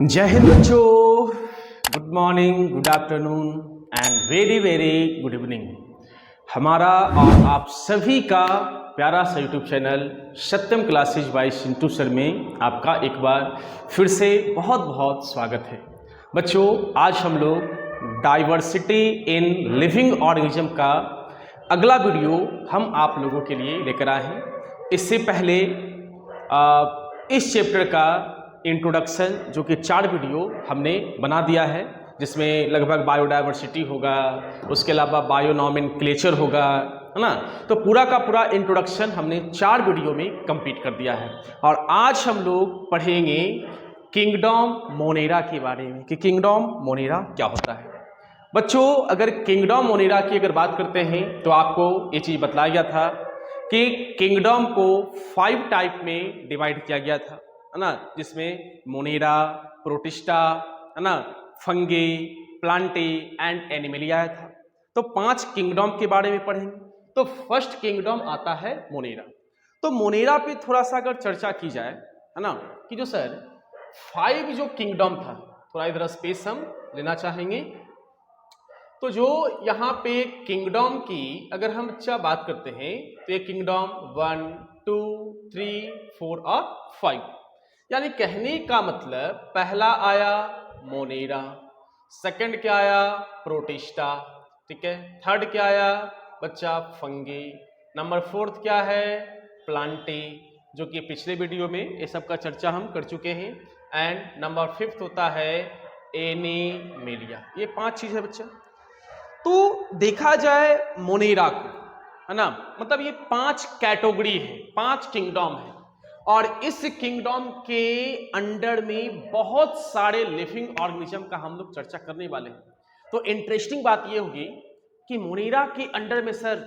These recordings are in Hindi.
जय हिंद बच्चों, good morning, good afternoon and very very good evening. हमारा और आप सभी का प्यारा सा यूट्यूब चैनल सत्यम क्लासेज बाय चिंटू सर में आपका एक बार फिर से बहुत बहुत स्वागत है। बच्चों, आज हम लोग डाइवर्सिटी इन लिविंग ऑर्गेनिज्म का अगला वीडियो हम आप लोगों के लिए लेकर आए हैं। इससे पहले इस चैप्टर का इंट्रोडक्शन जो कि 4 वीडियो हमने बना दिया है, जिसमें लगभग बायोडाइवर्सिटी होगा, उसके अलावा बायोनॉमेनक्लेचर होगा, है ना। तो पूरा का पूरा इंट्रोडक्शन हमने 4 वीडियो में कंप्लीट कर दिया है। और आज हम लोग पढ़ेंगे किंगडम मोनेरा के बारे में कि किंगडम मोनेरा क्या होता है। बच्चों, अगर किंगडम मोनेरा की अगर बात करते हैं तो आपको ये चीज़ बताया गया था कि किंगडम को 5 टाइप में डिवाइड किया गया था, है ना, जिसमें मोनेरा, प्रोटिस्टा, है ना, फंगी, प्लांटी एंड एनिमलिया आया था। तो 5 किंगडम के बारे में पढ़ेंगे। तो फर्स्ट किंगडम आता है मोनेरा। तो मोनेरा पे थोड़ा सा अगर चर्चा की जाए, है ना, कि जो सर 5 जो किंगडम था, थोड़ा इधर स्पेस हम लेना चाहेंगे। तो जो यहाँ पे किंगडम की अगर हम अच्छा बात करते हैं तो ये किंगडम 1, 2, 3, 4 और 5, यानी कहने का मतलब पहला आया मोनेरा, सेकंड क्या आया प्रोटिस्टा, ठीक है, थर्ड क्या आया बच्चा फंगी, नंबर 4 क्या है प्लांटी, जो कि पिछले वीडियो में ये सब का चर्चा हम कर चुके हैं, एंड नंबर 5 होता है एनिमेलिया। ये 5 चीज है बच्चा। तो देखा जाए मोनेरा को, है ना, मतलब ये 5 कैटेगरी है, 5 किंगडम है, और इस किंगडम के अंडर में बहुत सारे लिविंग ऑर्गेनिज्म का हम लोग चर्चा करने वाले हैं। तो इंटरेस्टिंग बात ये होगी कि मोनेरा के अंडर में सर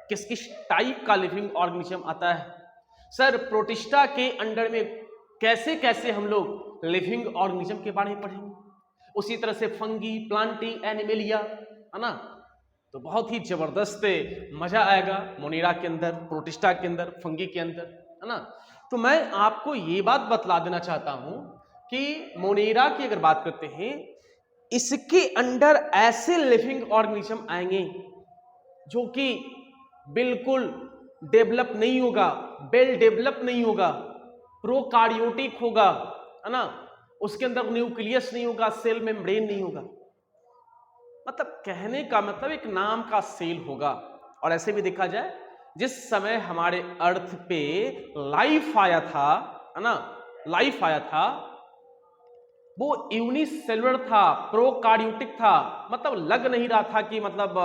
किस किस टाइप का लिविंग ऑर्गेनिज्म आता है। सर प्रोटिस्टा के अंडर में कैसे कैसे हम लोग लिविंग ऑर्गेनिज्म के बारे में पढ़ेंगे। उसी तरह से फंगी, प्लांटी, एनिमेलिया, है ना। तो बहुत ही जबरदस्त मजा आएगा मोनेरा के अंदर, प्रोटिस्टा के अंदर, फंगी के अंदर, है ना। तो मैं आपको ये बात बतला देना चाहता हूं कि मोनेरा की अगर बात करते हैं, इसके अंडर ऐसे लिविंग ऑर्गेनिज्म आएंगे जो कि बिल्कुल डेवलप नहीं होगा, वेल डेवलप नहीं होगा, प्रोकार्योटिक होगा, है ना, उसके अंदर न्यूक्लियस नहीं होगा, सेल मेम्ब्रेन नहीं होगा। मतलब कहने का मतलब एक नाम का सेल होगा। और ऐसे भी देखा जाए, जिस समय हमारे अर्थ पे लाइफ आया था, है ना, लाइफ आया था, वो यूनिसेलुलर था, प्रोकार्योटिक था, मतलब लग नहीं रहा था कि मतलब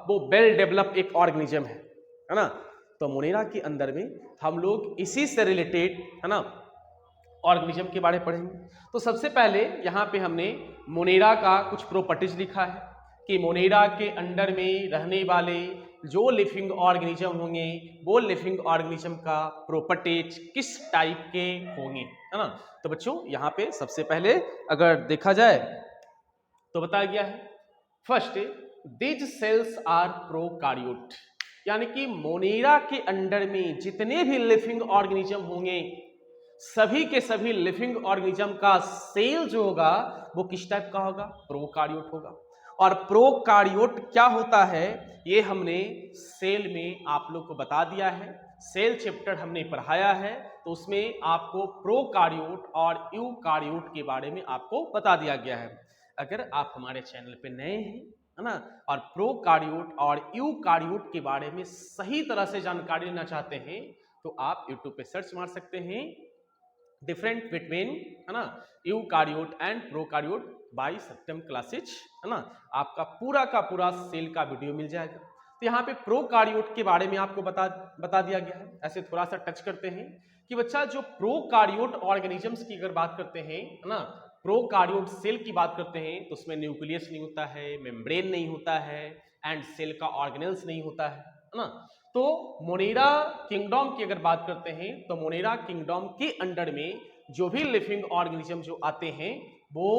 वो वेल डेवलप एक ऑर्गेनिज्म है ना। तो मोनेरा के अंदर में हम लोग इसी से रिलेटेड, है ना, ऑर्गेनिज्म के बारे में पढ़ेंगे। तो सबसे पहले यहाँ पे हमने मोनेरा का कुछ प्रॉपर्टीज लिखा है कि मोनेरा के अंडर में रहने वाले जो लिविंग ऑर्गेनिज्म होंगे वो लिविंग ऑर्गेनिज्म का प्रॉपर्टीज किस टाइप के होंगे, है ना। तो बच्चों यहाँ पे सबसे पहले अगर देखा जाए तो बताया गया है, first these cells are prokaryote, यानी कि मोनेरा के अंडर में जितने भी लिविंग ऑर्गेनिज्म होंगे सभी के सभी लिविंग ऑर्गेनिज्म का सेल जो होगा वो किस टाइप का होगा, प्रोकार्योट होगा। और प्रोकार्योट क्या होता है ये हमने सेल में आप लोग को बता दिया है, सेल चैप्टर हमने पढ़ाया है, तो उसमें आपको प्रोकार्योट और यूकार्योट के बारे में आपको बता दिया गया है। अगर आप हमारे चैनल पे नए हैं, है ना, और प्रोकार्योट और यूकार्योट के बारे में सही तरह से जानकारी लेना चाहते हैं तो आप यूट्यूब पे सर्च मार सकते हैं डिफरेंट बिटवीन, है ना, यूकार्योट and prokaryote bye Satyam classes, है ना। आपका पूरा का पूरा सेल का वीडियो मिल जाएगा। तो यहाँ पे प्रोकार्योट के बारे में आपको बता दिया गया है। ऐसे थोड़ा सा टच करते हैं कि बच्चा जो प्रोकार्योट ऑर्गेनिजम्स की अगर बात करते हैं, है ना, प्रोकार्योट सेल की बात करते हैं तो उसमें न्यूक्लियस नहीं होता है, मेम्ब्रेन नहीं होता है, एंड सेल का ऑर्गेनेल्स नहीं होता है ना। तो मोनेरा किंगडम की अगर बात करते हैं तो मोनेरा किंगडम के अंडर में जो भी लिविंग ऑर्गेनिज्म जो आते हैं वो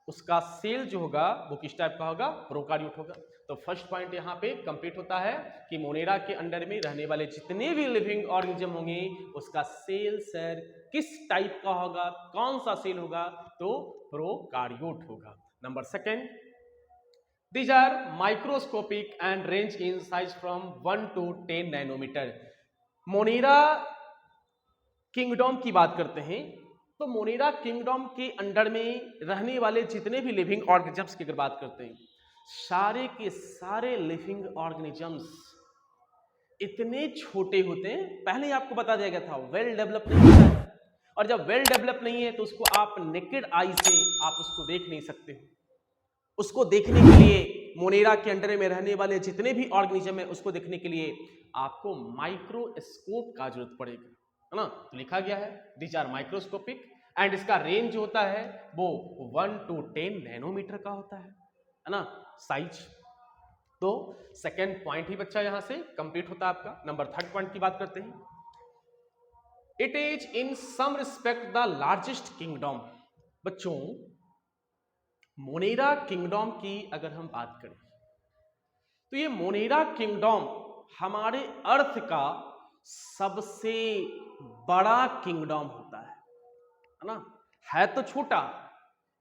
उसका सेल जो होगा वो किस टाइप का होगा, प्रोकार्योट होगा। तो फर्स्ट पॉइंट यहाँ पे कंप्लीट होता है कि मोनेरा के अंडर में रहने वाले जितने भी लिविंग ऑर्गेनिज्म होंगे उसका सेल सर किस टाइप का होगा, कौन सा सेल होगा, तो प्रोकार्योट होगा। Number second, these are microscopic and range in size from 1 to 10 nanometer. Monera kingdom की बात करते हैं तो मोनेरा किंगडम के अंडर में रहने वाले जितने भी लिविंग ऑर्गेनिजम्स की अगर बात करते हैं, सारे के सारे लिविंग ऑर्गेनिजम्स इतने छोटे होते हैं, पहले ही आपको बता दिया गया था, वेल डेवलप नहीं होता है। और जब वेल डेवलप नहीं है तो उसको आप नेकेड आई से आप उसको देख नहीं सकते हो। उसको देखने के लिए मोनेरा के अंडर में रहने वाले जितने भी ऑर्गेनिज्म है उसको देखने के लिए आपको माइक्रोस्कोप का जरूरत पड़ेगा, है ना। तो लिखा गया है दीज आर माइक्रोस्कोपिक एंड इसका रेंज जो होता है वो 1 to 10 नैनोमीटर का होता है ना, साइज। तो सेकेंड पॉइंट ही बच्चा यहां से कंप्लीट होता है आपका। नंबर थर्ड पॉइंट की बात करते हैं, it is in some respect the largest kingdom. बच्चों, मोनेरा किंगडम की अगर हम बात करें तो ये मोनेरा किंगडम हमारे अर्थ का सबसे बड़ा किंगडम होता है ना। है तो छोटा,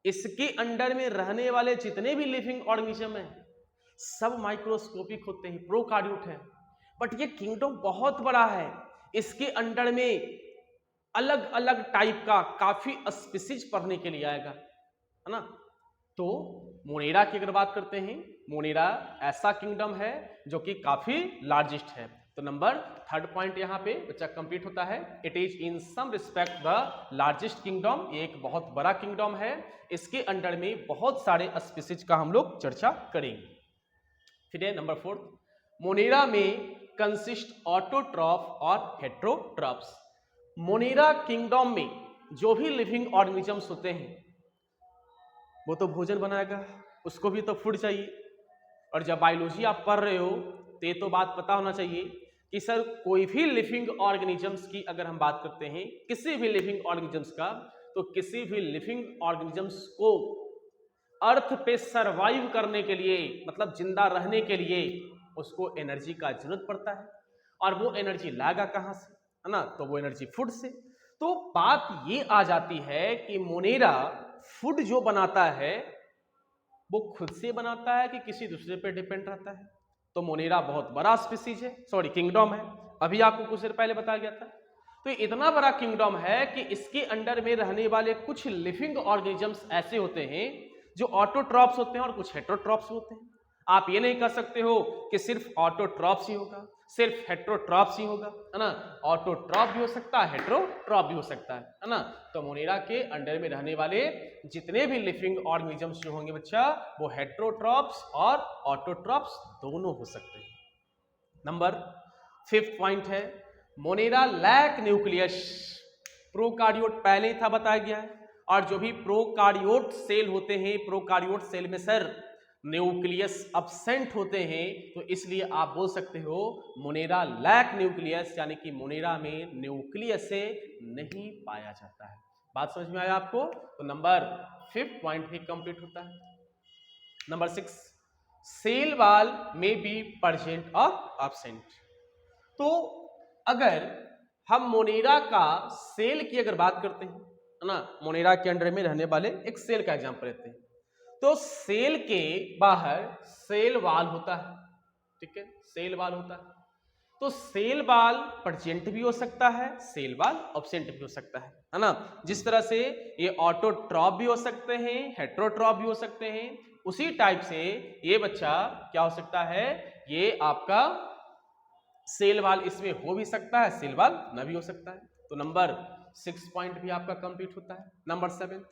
इसके अंडर में रहने वाले जितने भी लिविंग ऑर्गेनिज्म हैं सब माइक्रोस्कोपिक होते हैं, प्रोकार्योट है, बट ये किंगडम बहुत बड़ा है। इसके अंडर में अलग अलग टाइप का काफी स्पीसीज पढ़ने के लिए आएगा, है ना। तो मोनेरा की अगर बात करते हैं, मोनेरा ऐसा किंगडम है जो कि काफी लार्जेस्ट है। तो नंबर थर्ड पॉइंट यहां पे बच्चा कंप्लीट होता है, it is in some respect the largest kingdom. ये एक बहुत बड़ा किंगडम है, इसके अंडर में बहुत सारे स्पीसीज का हम लोग चर्चा करेंगे। फिर है नंबर फोर्थ, मोनेरा में कंसिस्ट ऑटोट्रॉफ और हेट्रोट्रॉफ्स। मोनेरा किंगडम में जो भी लिविंग ऑर्गेनिजम्स होते हैं वो तो भोजन बनाएगा, उसको भी तो फूड चाहिए। और जब बायोलॉजी आप पढ़ रहे हो तो ये तो बात पता होना चाहिए कि सर कोई भी लिविंग ऑर्गेनिजम्स की अगर हम बात करते हैं, किसी भी लिविंग ऑर्गेनिजम्स का, तो किसी भी लिविंग ऑर्गेनिजम्स को अर्थ पे सरवाइव करने के लिए, मतलब जिंदा रहने के लिए उसको एनर्जी का जरूरत पड़ता है। और वो एनर्जी लाएगा कहां से, है ना, तो वो एनर्जी फूड से। तो बात ये आ जाती है कि मोनेरा फूड जो बनाता है वो खुद से बनाता है कि किसी दूसरे पे डिपेंड रहता है। तो मोनेरा बहुत बड़ा स्पीसीज है, सॉरी किंगडम है, अभी आपको कुछ देर पहले बताया गया था। तो इतना बड़ा किंगडम है कि इसके अंडर में रहने वाले कुछ लिविंग ऑर्गेनिजम्स ऐसे होते हैं जो ऑटोट्रॉप्स होते हैं और कुछ हेट्रोट्रॉप्स होते हैं। आप ये नहीं कह सकते हो कि सिर्फ ऑटोट्रॉप्स ही होगा, सिर्फ हेट्रोट्रॉप्स ही होगा, है ना। ऑटोट्रॉप भी हो सकता है, हेट्रोट्रॉप भी हो सकता है ना। तो मोनेरा के अंडर में रहने वाले जितने भी लिविंग ऑर्गेनिजम्स जो होंगे बच्चा, वो हेट्रोट्रॉप्स और ऑटोट्रॉप्स दोनों हो सकते हैं। नंबर फिफ्थ पॉइंट है, मोनेरा लैक न्यूक्लियस। प्रोकार्योट पहले ही था बताया गया है, और जो भी प्रोकार्योट सेल होते हैं, प्रोकार्योट सेल में सर न्यूक्लियस अब्सेंट होते हैं, तो इसलिए आप बोल सकते हो मोनेरा लैक न्यूक्लियस, यानी कि मोनेरा में न्यूक्लियस से नहीं पाया जाता है। बात समझ में आया आपको? तो नंबर फिफ्थ पॉइंट भी कंप्लीट होता है। नंबर सिक्स, सेल वॉल में बी प्रेजेंट और एब्सेंट। तो अगर हम मोनेरा का सेल की अगर बात करते हैं, है ना, मोनेरा के अंडर में रहने वाले एक सेल का एग्जांपल लेते हैं, तो सेल के बाहर सेल वॉल होता है, ठीक है, सेल वॉल होता है। तो सेल वॉल प्रेजेंट भी हो सकता है, सेल वॉल एब्सेंट भी हो सकता है ना। जिस तरह से ये ऑटोट्रॉप भी हो सकते हैं, हेट्रोट्रॉप भी हो सकते हैं, उसी टाइप से ये बच्चा क्या हो सकता है, ये आपका सेल वॉल इसमें हो भी सकता है, सेल वॉल न भी हो सकता है। तो नंबर 6 पॉइंट भी आपका कंप्लीट होता है। Number 7,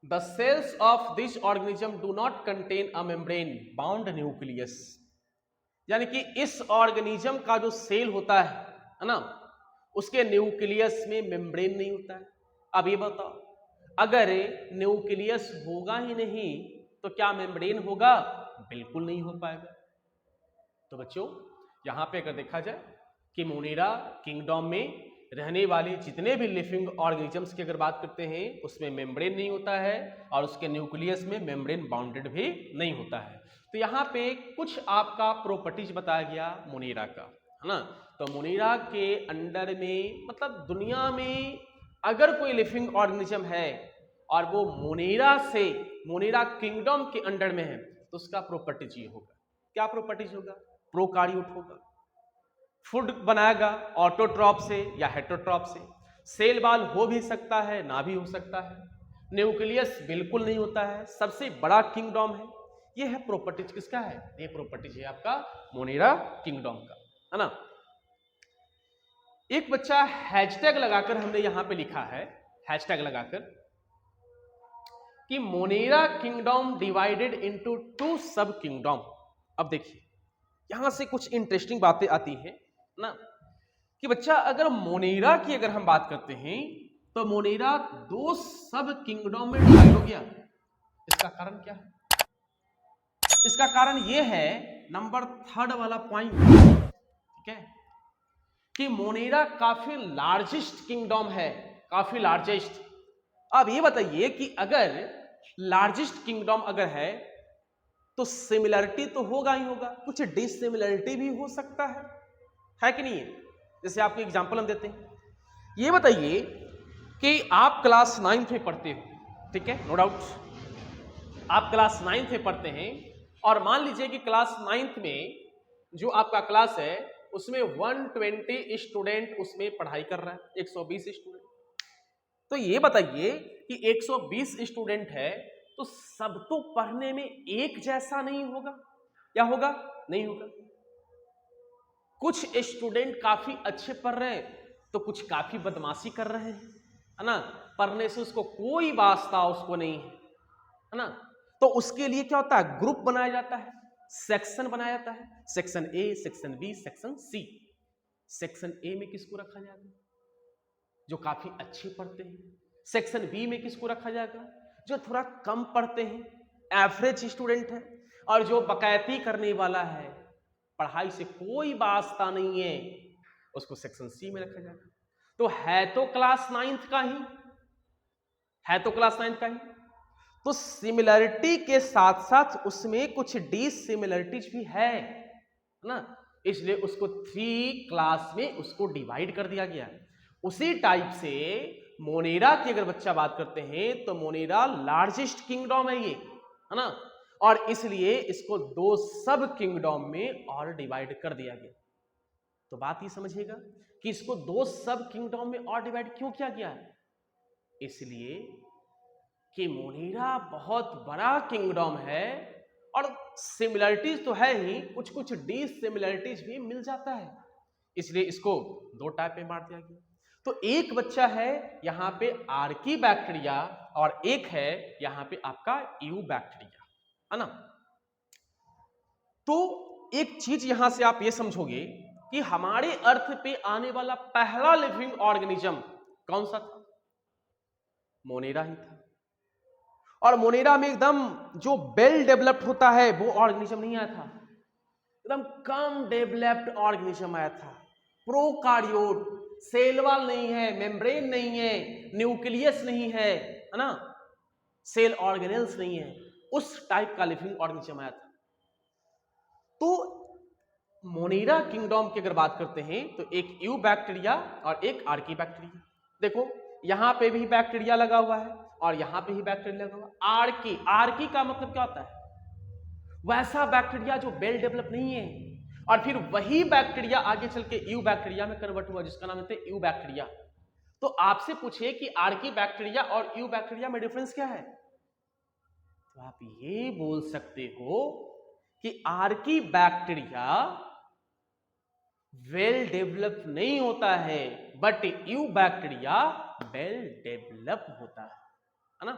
the cells of this organism do not contain a membrane bound nucleus. यानी कि इस ऑर्गेनिज्म का जो सेल होता है ना, उसके न्यूक्लियस में मेम्ब्रेन नहीं होता है। अब ये बताओ, अगर न्यूक्लियस होगा ही नहीं तो क्या मेम्ब्रेन होगा? बिल्कुल नहीं हो पाएगा। तो बच्चों यहां पे अगर देखा जाए कि मोनेरा किंगडम में रहने वाले जितने भी लिविंग ऑर्गेनिजम्स की अगर बात करते हैं, उसमें मेम्ब्रेन नहीं होता है और उसके न्यूक्लियस में मेम्ब्रेन बाउंडेड भी नहीं होता है। तो यहाँ पे कुछ आपका प्रॉपर्टीज बताया गया मोनेरा का, है ना। तो मोनेरा के अंडर में, मतलब दुनिया में अगर कोई लिविंग ऑर्गेनिज्म है और वो मोनेरा किंगडम के अंडर में है, तो उसका प्रॉपर्टीज ये होगा। क्या प्रॉपर्टीज होगा? प्रोकार्योट होगा, फूड बनाएगा ऑटोट्रॉप से या हेटरोट्रॉप से, सेल वॉल हो भी सकता है ना भी हो सकता है, न्यूक्लियस बिल्कुल नहीं होता है, सबसे बड़ा किंगडम है। ये है प्रॉपर्टीज किसका है? ये प्रॉपर्टीज है आपका मोनेरा किंगडम का, है ना। एक बच्चा हैशटैग लगाकर हमने यहां पे लिखा है, हैशटैग लगाकर कि मोनेरा किंगडम डिवाइडेड इनटू 2 सब किंगडम। अब देखिए यहां से कुछ इंटरेस्टिंग बातें आती है ना, कि बच्चा अगर मोनेरा की अगर हम बात करते हैं तो मोनेरा 2 सब किंगडम में डिवाइड हो गया। इसका कारण क्या है? इसका कारण यह है नंबर 3 वाला पॉइंट, ठीक है, कि मोनेरा काफी लार्जेस्ट किंगडम है, काफी लार्जेस्ट। अब ये बताइए कि अगर लार्जेस्ट किंगडम अगर है तो सिमिलरिटी तो होगा ही होगा, कुछ डिसिमिलरिटी भी हो सकता है कि नहीं है? जैसे आपको एग्जांपल हम देते हैं, ये बताइए कि आप क्लास 9th में पढ़ते हो, ठीक है, नो डाउट आप क्लास 9th में पढ़ते हैं, और मान लीजिए कि क्लास 9th में जो आपका क्लास है उसमें 120 स्टूडेंट उसमें पढ़ाई कर रहा है, 120 स्टूडेंट। तो ये बताइए कि 120 स्टूडेंट है तो सब तो पढ़ने में एक जैसा नहीं होगा, या होगा? नहीं होगा। कुछ स्टूडेंट काफी अच्छे पढ़ रहे हैं तो कुछ काफी बदमाशी कर रहे हैं, है ना, पढ़ने से उसको कोई वास्ता उसको नहीं है ना। तो उसके लिए क्या होता है? ग्रुप बनाया जाता है, सेक्शन बनाया जाता है, section A, section B, section C. Section A में किसको रखा जाएगा? जो काफी अच्छे पढ़ते हैं। सेक्शन बी में किसको रखा जाएगा? जो थोड़ा कम पढ़ते हैं, एवरेज स्टूडेंट है, और जो बकैती करने वाला है, पढ़ाई से कोई वास्ता नहीं है, उसको सेक्शन सी में रखा जाएगा। तो है तो क्लास 9th का ही, है तो क्लास 9th का ही, तो सिमिलरिटी के साथ साथ उसमें कुछ डिसिमिलरिटीज भी है ना, इसलिए उसको 3 क्लास में उसको डिवाइड कर दिया गया। उसी टाइप से मोनेरा की अगर बच्चा बात करते हैं तो मोनेरा लार्जेस्ट किंगडम है ये, है ना, और इसलिए इसको 2 सब किंगडम में और डिवाइड कर दिया गया। तो बात ये समझिएगा कि इसको 2 सब किंगडम में और डिवाइड क्यों किया गया है? इसलिए कि मोनेरा बहुत बड़ा किंगडम है और सिमिलरिटीज तो है ही, कुछ कुछ डिसिमिलरिटीज भी मिल जाता है, इसलिए इसको 2 टाइप में बांट दिया गया। तो एक बच्चा है यहां पे आर्की बैक्टीरिया और एक है यहां पे आपका यू बैक्टीरिया, है ना। तो एक चीज यहां से आप ये समझोगे कि हमारे अर्थ पे आने वाला पहला लिविंग ऑर्गेनिज्म कौन सा था? मोनेरा ही था। और मोनेरा में एकदम जो वेल डेवलप्ड होता है वो ऑर्गेनिज्म नहीं आया था, एकदम कम डेवलप्ड ऑर्गेनिज्म आया था। प्रोकार्योट, सेल वॉल नहीं है, मेम्ब्रेन नहीं है, न्यूक्लियस नहीं है ना, सेल ऑर्गेनेल्स नहीं है, उस टाइप का लिविंग ऑर्गेनिज्म आया था। तो मोनेरा किंगडम की अगर बात करते हैं तो एक यू बैक्टीरिया और एक आर्की बैक्टीरिया। देखो यहां पे भी बैक्टीरिया लगा हुआ है और यहां पे ही बैक्टीरिया लगा हुआ है। आर्की, आर्की का मतलब क्या होता है? वैसा बैक्टीरिया जो वेल डेवलप नहीं है, और फिर वही बैक्टीरिया आगे चल के यू बैक्टीरिया में कन्वर्ट हुआ जिसका नाम है यू बैक्टीरिया। तो आपसे पूछे कि आर्की बैक्टीरिया और यू बैक्टीरिया में डिफरेंस क्या है, तो आप ये बोल सकते हो कि आर्की बैक्टीरिया वेल डेवलप नहीं होता है, but you bacteria well develop होता है ना।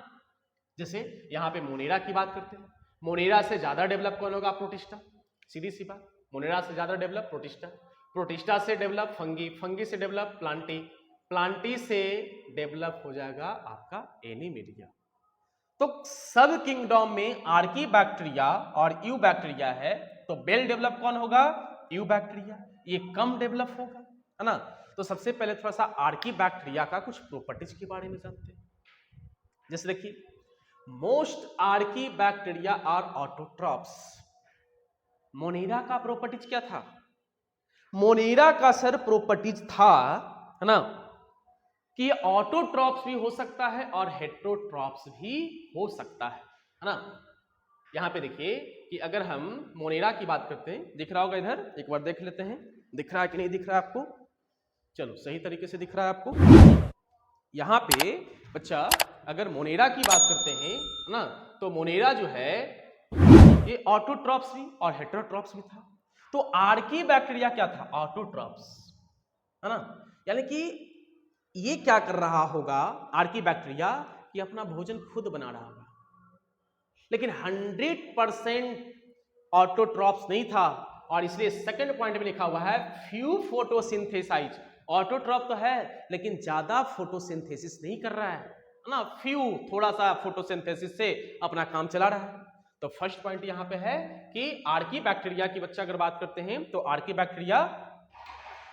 जैसे यहां पे मोनेरा की बात करते हैं, मोनेरा से ज्यादा डेवलप कौन होगा? प्रोटिस्टा, सीधी सी बात। मोनेरा से ज्यादा डेवलप प्रोटिस्टा, प्रोटिस्टा से डेवलप फंगी, फंगी से डेवलप प्लांटी, प्लांटी से डेवलप हो जाएगा आपका एनीमेरिया। तो सब किंगडम में आर्की बैक्टीरिया और यू बैक्टीरिया है, तो वेल डेवलप कौन होगा? यू बैक्टीरिया, ये कम डेवलप होगा, है ना। तो सबसे पहले थोड़ा सा आर्की बैक्टीरिया का कुछ प्रॉपर्टीज के बारे में जानते हैं। जैसे देखिए, most archaebacteria are autotrophs. Monera का प्रॉपर्टीज क्या था? मोनेरा का सर प्रॉपर्टीज था, है ना, कि ऑटोट्रॉप्स भी हो सकता है और हेटेरोट्रॉप्स भी हो सकता है ना। यहां पे देखिए कि अगर हम मोनेरा की बात करते हैं, दिख रहा होगा इधर, एक बार देख लेते हैं, दिख रहा है कि नहीं दिख रहा है आपको? चलो सही तरीके से दिख रहा है आपको। यहां पे बच्चा अगर मोनेरा की बात करते हैं ना, तो मोनेरा जो है ये ऑटोट्रॉप्स भी और हेटेरोट्रॉप्स भी था। तो आर्की बैक्टीरिया क्या था? ऑटोट्रॉप्स, है ना। यानी कि ये क्या कर रहा होगा आर्की बैक्टीरिया, कि अपना भोजन खुद बना रहा होगा। लेकिन 100% ऑटोट्रॉप्स नहीं था, और इसलिए सेकंड पॉइंट में लिखा हुआ है फ्यू फोटोसिंथेसाइज। ऑटोट्रॉप तो है लेकिन ज्यादा फोटोसिंथेसिस नहीं कर रहा है ना, फ्यू, थोड़ा सा फोटोसिंथेसिस से अपना काम चला रहा है। तो फर्स्ट पॉइंट यहां पे है कि आर्की बैक्टीरिया की बच्चा अगर बात करते हैं तो आर्की बैक्टीरिया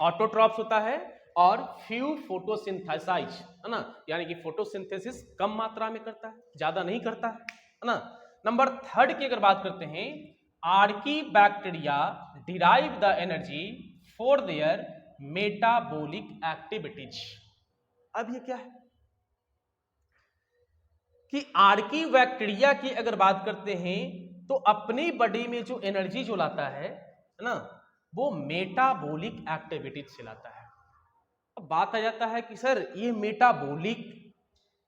ऑटोट्रॉप्स होता है और फ्यू फोटोसिंथेसाइज, है ना, यानी कि फोटोसिंथेसिस कम मात्रा में करता है, ज्यादा नहीं करता है ना। नंबर थर्ड की अगर बात करते हैं, Archie bacteria derive the energy for their metabolic activities. अब ये क्या है कि आर्की बैक्टीरिया की अगर बात करते हैं तो अपनी बॉडी में जो एनर्जी जो लाता है ना, वो मेटाबॉलिक एक्टिविटीज से लाता है। अब बात आ जाता है कि सर ये मेटाबॉलिक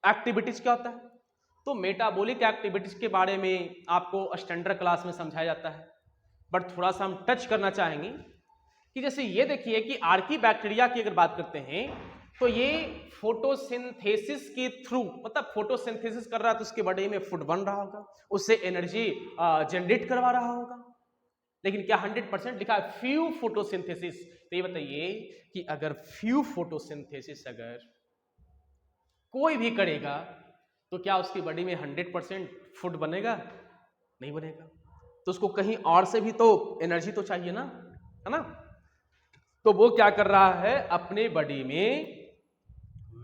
एक्टिविटीज क्या होता है? तो मेटाबॉलिक एक्टिविटीज के बारे में आपको स्टैंडर्ड क्लास में समझाया जाता है, बट थोड़ा सा हम टच करना चाहेंगे कि जैसे ये देखिए कि आर्की बैक्टीरिया की अगर बात करते हैं तो ये फोटोसिंथेसिस के थ्रू, मतलब फोटोसिंथेसिस कर रहा है तो उसके बॉडी में फूड बन रहा होगा, उससे एनर्जी जनरेट करवा रहा होगा। लेकिन क्या 100% लिखा है फ्यू फोटोसिंथेसिस? तो ये बताइए कि अगर फ्यू फोटोसिंथेसिस अगर कोई भी करेगा तो क्या उसकी बॉडी में 100% फूड बनेगा? नहीं बनेगा। तो उसको कहीं और से भी तो एनर्जी तो चाहिए ना, है ना। तो वो क्या कर रहा है, अपने बॉडी में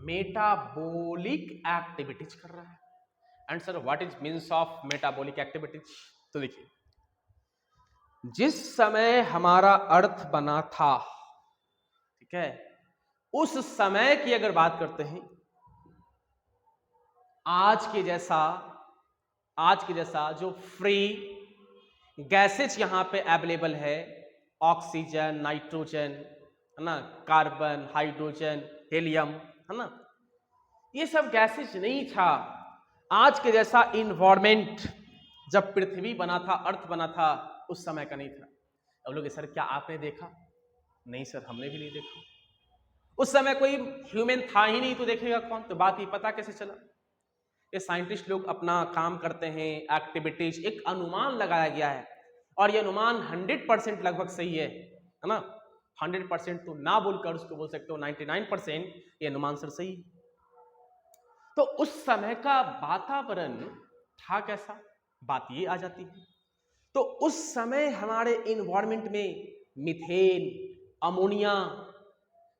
मेटाबॉलिक एक्टिविटीज कर रहा है। And sir what is means of metabolic activities? तो देखिए, जिस समय हमारा अर्थ बना था, ठीक है, उस समय की अगर बात करते हैं, आज के जैसा जो फ्री गैसेज यहां पे अवेलेबल है, ऑक्सीजन, नाइट्रोजन, है ना, कार्बन, हाइड्रोजन, हीलियम, है ना, ये सब गैसेज नहीं था। आज के जैसा इन्वायरमेंट जब पृथ्वी बना था, अर्थ बना था, उस समय का नहीं था। अब लोग सर क्या आपने देखा? नहीं सर, हमने भी नहीं देखा। उस समय कोई ह्यूमन था ही नहीं, तो देखेगा कौन? तो बात ये पता कैसे चला? ये साइंटिस्ट लोग अपना काम करते हैं, एक्टिविटीज, एक अनुमान लगाया गया है, और ये अनुमान 100% लगभग सही है ना। 100% तो ना बोलकर उसको बोल सकते हो 99% ये अनुमान सर सही है। तो उस समय का वातावरण था कैसा, बात ये आ जाती है। तो उस समय हमारे इन्वायरमेंट में मीथेन, अमोनिया,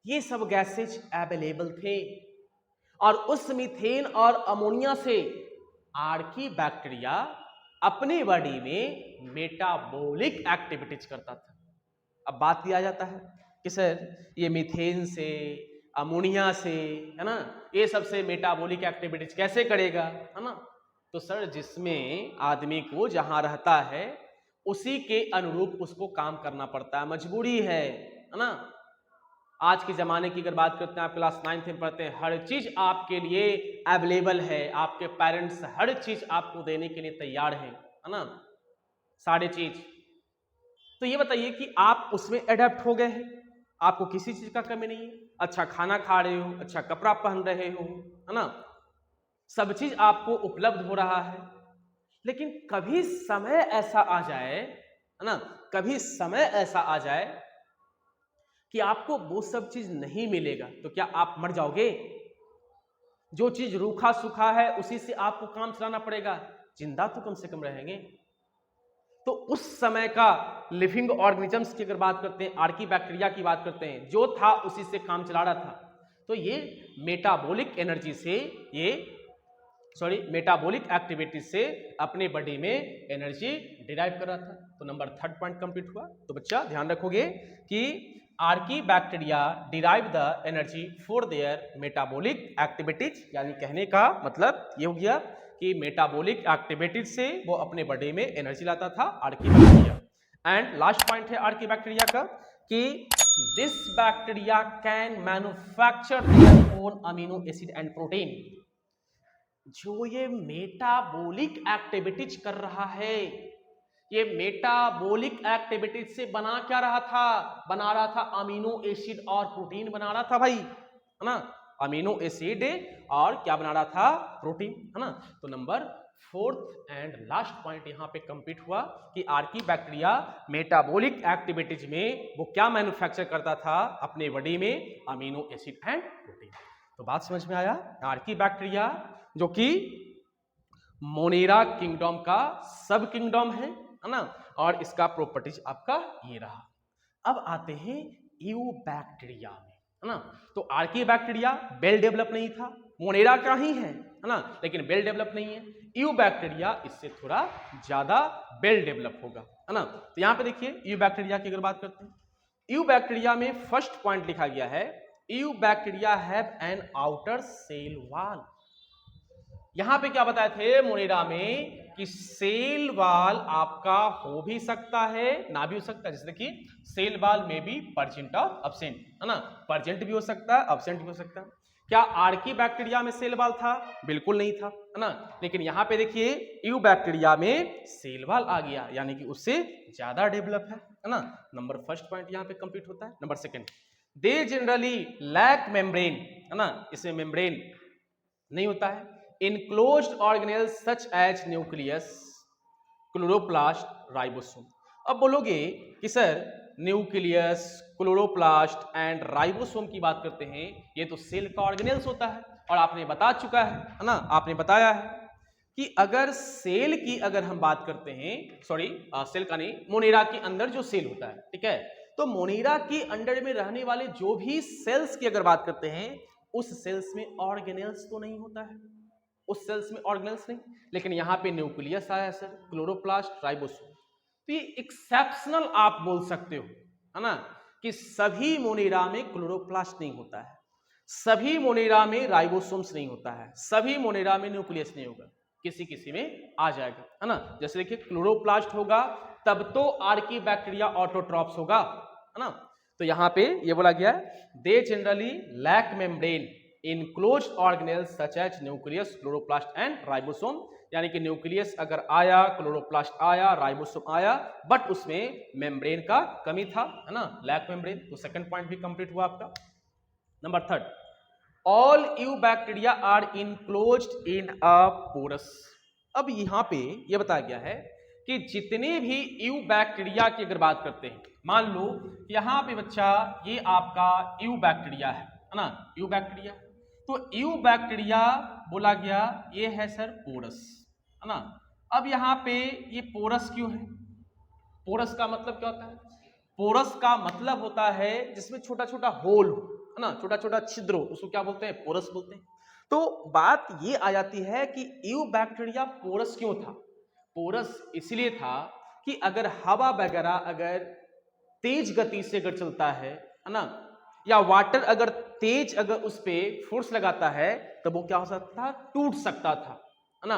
ये सब गैसेज अवेलेबल थे, और उस मीथेन और अमोनिया से आर्की बैक्टीरिया अपनी बॉडी में मेटाबॉलिक एक्टिविटीज करता था। अब बात ये आ जाता है कि सर ये मीथेन से, अमोनिया से, है ना, ये सबसे मेटाबॉलिक एक्टिविटीज कैसे करेगा, है ना। तो सर जिसमें आदमी को जहां रहता है उसी के अनुरूप उसको काम करना पड़ता है, मजबूरी है ना। आज के ज़माने की अगर बात करते हैं, आप क्लास 9th में पढ़ते हैं, हर चीज़ आपके लिए अवेलेबल है, आपके पेरेंट्स हर चीज़ आपको देने के लिए तैयार हैं, है ना, सारी चीज़। तो ये बताइए कि आप उसमें एडेप्ट हो गए हैं, आपको किसी चीज़ का कमी नहीं है, अच्छा खाना खा रहे हो, अच्छा कपड़ा पहन रहे हो, है ना, सब चीज़ आपको उपलब्ध हो रहा है। लेकिन कभी समय ऐसा आ जाए, है ना, कभी समय ऐसा आ जाए कि आपको वो सब चीज नहीं मिलेगा, तो क्या आप मर जाओगे? जो चीज रूखा सूखा है उसी से आपको काम चलाना पड़ेगा, जिंदा तो कम से कम रहेंगे। तो उस समय का लिविंग ऑर्गेनिजम्स की अगर बात करते हैं, आर्की बैक्टीरिया की बात करते हैं, जो था उसी से काम चला रहा था। तो ये मेटाबॉलिक एनर्जी से, मेटाबॉलिक एक्टिविटी से अपने बॉडी में एनर्जी डिराइव कर रहा था। तो नंबर 3rd पॉइंट कंप्लीट हुआ। तो बच्चा ध्यान रखोगे कि Archie bacteria derive the energy for their metabolic activities, यानी कहने का मतलब ये हो गया कि मेटाबॉलिक एक्टिविटीज से वो अपने बॉडी में एनर्जी लाता था Archie bacteria. And last point है आर्की बैक्टीरिया का कि this bacteria can manufacture their own amino acid and protein. जो ये मेटाबॉलिक एक्टिविटीज कर रहा है, ये मेटाबॉलिक एक्टिविटीज से बना क्या रहा था, बना रहा था अमीनो एसिड और प्रोटीन बना रहा था भाई, है ना, अमीनो एसिड और क्या बना रहा था, प्रोटीन, है ना। तो number 4th and last point यहां पे कंप्लीट हुआ कि आर्की बैक्टीरिया मेटाबॉलिक एक्टिविटीज में वो क्या मैन्युफैक्चर करता था अपने बॉडी में, अमीनो एसिड एंड प्रोटीन। तो बात समझ में आया। आर्की बैक्टीरिया जो कि मोनेरा किंगडम का सब किंगडम है ना, और इसका प्रॉपर्टीज आपका ये रहा। अब आते हैं यू बैक्टीरिया में, है ना। तो आर्की बैक्टीरिया वेल डेवलप नहीं था, मोनेरा का ही है ना, लेकिन वेल डेवलप नहीं है। यू बैक्टीरिया इससे थोड़ा ज्यादा वेल डेवलप होगा, है ना। तो यहां पे देखिए यू बैक्टीरिया की अगर बात करते हैं, यू बैक्टीरिया में फर्स्ट पॉइंट लिखा गया है eubacteria have an outer cell wall. यहां पे क्या बताए थे मोनेरा में कि सेल वॉल आपका हो भी सकता है ना भी हो सकता है। जैसे देखिए सेल वॉल में भी प्रेजेंट और एब्सेंट, है ना, प्रेजेंट भी हो सकता है एब्सेंट भी हो सकता है। क्या आर्की बैक्टीरिया में सेल वॉल था? बिल्कुल नहीं था, है ना। लेकिन यहां पे देखिए यू बैक्टीरिया में सेल वॉल आ गया, यानी कि उससे ज्यादा डेवलप है ना। नंबर फर्स्ट पॉइंट यहां पे कंप्लीट होता है। Number second, they generally lack membrane, है ना, इसमें मेम्ब्रेन नहीं होता है। Enclosed organelles such as nucleus, chloroplast, ribosome. अब बोलोगे कि sir nucleus, chloroplast and ribosome की बात करते हैं, ये तो सेल का ऑर्गेनेल्स होता है, और आपने बता चुका है ना, आपने बताया है कि अगर सेल की अगर हम बात करते हैं, सॉरी सेल का नहीं, मोनेरा के अंदर जो सेल होता है, ठीक है, तो मोनेरा के अंडर में रहने वाले जो भी सेल्स की अगर बात करते हैं, उस सेल्स में ऑर्गेनेल्स तो नहीं होता है, उस सेल्स में ऑर्गेनेल्स नहीं, लेकिन यहां पे न्यूक्लियस आया सर, क्लोरोप्लास्ट, राइबोसोम। तो ये एक्सेप्शनल आप बोल सकते हो, है ना, कि सभी मोनेरा में क्लोरोप्लास्ट नहीं होता है, सभी मोनेरा में राइबोसोम्स नहीं होता है, सभी मोनेरा में न्यूक्लियस नहीं होगा, किसी किसी में आ जाएगा, है ना। जैसे देखिए क्लोरोप्लास्ट होगा तब तो आर्की बैक्टीरिया ऑटोट्रॉप्स होगा, है ना। तो यहां पे ये बोला गया है they generally lack membrane enclosed organelles such as nucleus, chloroplast and ribosome, यानी कि न्यूक्लियस अगर आया, क्लोरोप्लास्ट आया, राइबोसोम आया, बट उसमें मेम्ब्रेन का कमी था, है ना, लैक मेम्ब्रेन। तो सेकंड पॉइंट भी कंप्लीट हुआ आपका। Number third, all eubacteria are enclosed in a porous. अब यहां पे ये बताया गया है कि जितने भी यू बैक्टीरिया की अगर बात करते हैं, मान लो यहां पे बच्चा ये आपका यू बैक्टीरिया है ना, यू बैक्टीरिया, तो यू बैक्टीरिया बोला गया ये है सर पोरस, है ना। अब यहां पे ये पोरस क्यों है? पोरस का मतलब क्या होता है? पोरस का मतलब होता है जिसमें छोटा छोटा होल हो, है ना, छोटा छोटा छिद्र हो, उसको क्या बोलते हैं? पोरस बोलते हैं। तो बात ये आ जाती है कि यू बैक्टीरिया पोरस क्यों था? पोरस इसलिए था कि अगर हवा वगैरह अगर तेज गति से अगर चलता है ना, या वाटर अगर तेज अगर उस पे फोर्स लगाता है, तो वो क्या हो सकता था? टूट सकता था, है ना,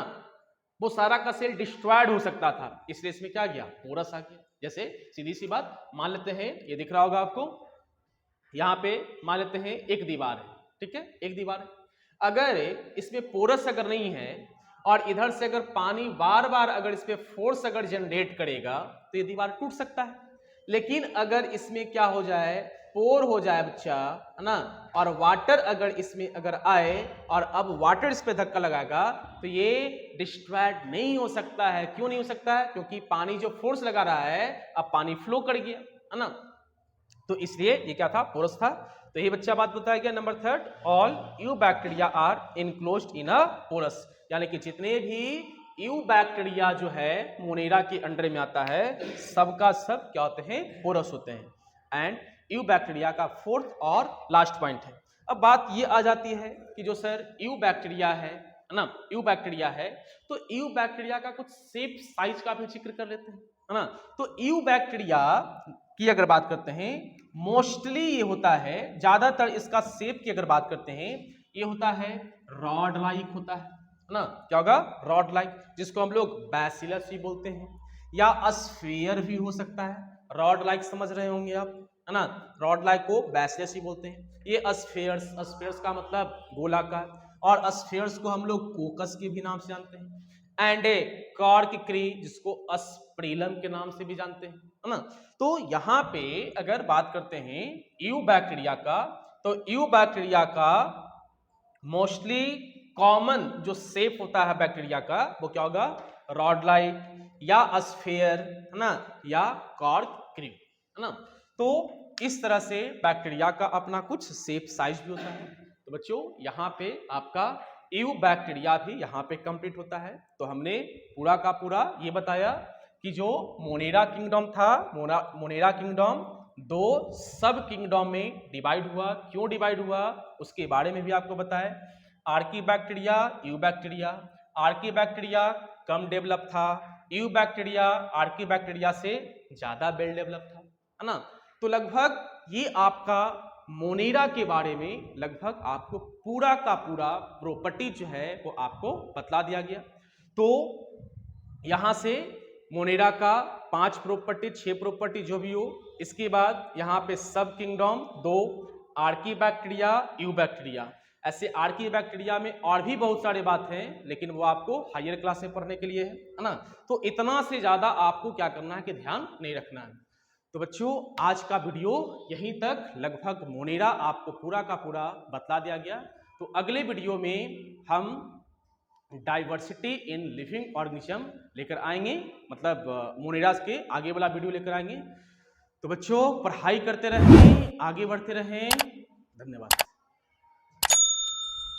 वो सारा का सेल डिस्ट्रॉयड हो सकता था, इसलिए इसमें क्या गया? पोरस आ गया। जैसे सीधी सी बात मान लेते हैं, ये दिख रहा होगा आपको, यहां पे मान लेते हैं एक दीवार है, ठीक है, एक दीवार है, अगर इसमें पोरस अगर नहीं है और इधर से अगर पानी बार बार अगर इस पे फोर्स अगर जनरेट करेगा, तो ये दीवार टूट सकता है। लेकिन अगर इसमें क्या हो जाए? पोर हो जाए बच्चा, है ना, और वाटर अगर इसमें अगर आए और अब वाटर इस पे धक्का लगाएगा, तो ये डिस्ट्रॉयड नहीं हो सकता है। क्यों नहीं हो सकता है? क्योंकि पानी जो फोर्स लगा रहा है, अब पानी फ्लो कर गया, है ना, तो इसलिए ये क्या था? पोरस था। तो ये बच्चा बात बताया गया। Number third, all eubacteria are enclosed in a porous, यानी कि जितने भी यू बैक्टीरिया जो है मोनेरा के अंडर में आता है, सबका सब क्या होते हैं? पोरस होते हैं। एंड यू बैक्टीरिया का फोर्थ और लास्ट पॉइंट है। अब बात ये आ जाती है कि जो सर यू बैक्टीरिया है ना, यू बैक्टीरिया है, तो यू बैक्टीरिया का कुछ शेप साइज का भी जिक्र कर लेते हैं, है ना। तो यू बैक्टीरिया की अगर बात करते हैं, मोस्टली ये होता है, ज्यादातर इसका शेप की अगर बात करते हैं, ये होता है रॉड लाइक होता है ना, क्या होगा, रॉड लाइक, जिसको हम लोग बैसिलस भी बोलते हैं, या स्फीयर भी हो सकता है। रॉड लाइक समझ रहे होंगे आप, है ना, रॉड लाइक को बैसिलस ही बोलते हैं। ये स्फीयर्स, स्फीयर्स का मतलब गोलाकार, और स्फीयर्स को हम लोग कोकस के भी नाम से जानते हैं। एंड ए कॉर्कक्री, जिसको अस्प्रिलम के नाम से भी जानते हैं, है ना। तो यहाँ पे अगर बात करते हैं यू बैक्टीरिया का, तो यू बैक्टीरिया का मोस्टली कॉमन जो शेप होता है बैक्टीरिया का, वो क्या होगा, रॉड लाइक या स्फीयर, है ना, या कॉर्कक्री, है ना। तो इस तरह से बैक्टीरिया का अपना कुछ शेप साइज भी होता है। तो बच्चों यहाँ पे आपका यू बैक्टीरिया भी यहाँ पे कंप्लीट होता है। तो हमने पूरा का पूरा ये बताया कि जो मोनेरा किंगडम था, मोनेरा किंगडम दो सब किंगडम में डिवाइड हुआ, क्यों डिवाइड हुआ उसके बारे में भी आपको बताया। Archie bacteria, you bacteria, Archie bacteria come develop था, यू बैक्टीरिया आर्की बैक्टीरिया से ज्यादा वेल डेवलप था, है ना। तो लगभग ये आपका मोनेरा के बारे में लगभग आपको पूरा का पूरा प्रॉपर्टी जो है वो आपको बतला दिया गया। तो यहां से मोनेरा का 5 प्रॉपर्टी 6 प्रॉपर्टी जो भी हो, इसके बाद यहाँ पे सब kingdom 2, Archie bacteria, you bacteria. ऐसे आर्की बैक्टीरिया में और भी बहुत सारे बात हैं, लेकिन वो आपको हायर क्लास में पढ़ने के लिए है ना। तो इतना से ज्यादा आपको क्या करना है कि ध्यान नहीं रखना है। तो बच्चों आज का वीडियो यहीं तक, लगभग मोनेरा आपको पूरा का पूरा बतला दिया गया। तो अगले वीडियो में हम डाइवर्सिटी इन लिविंग ऑर्गेनिज्म लेकर आएंगे, मतलब मोनेरा के आगे वाला वीडियो लेकर आएंगे। तो बच्चों पढ़ाई करते रहें, आगे बढ़ते रहें। धन्यवाद।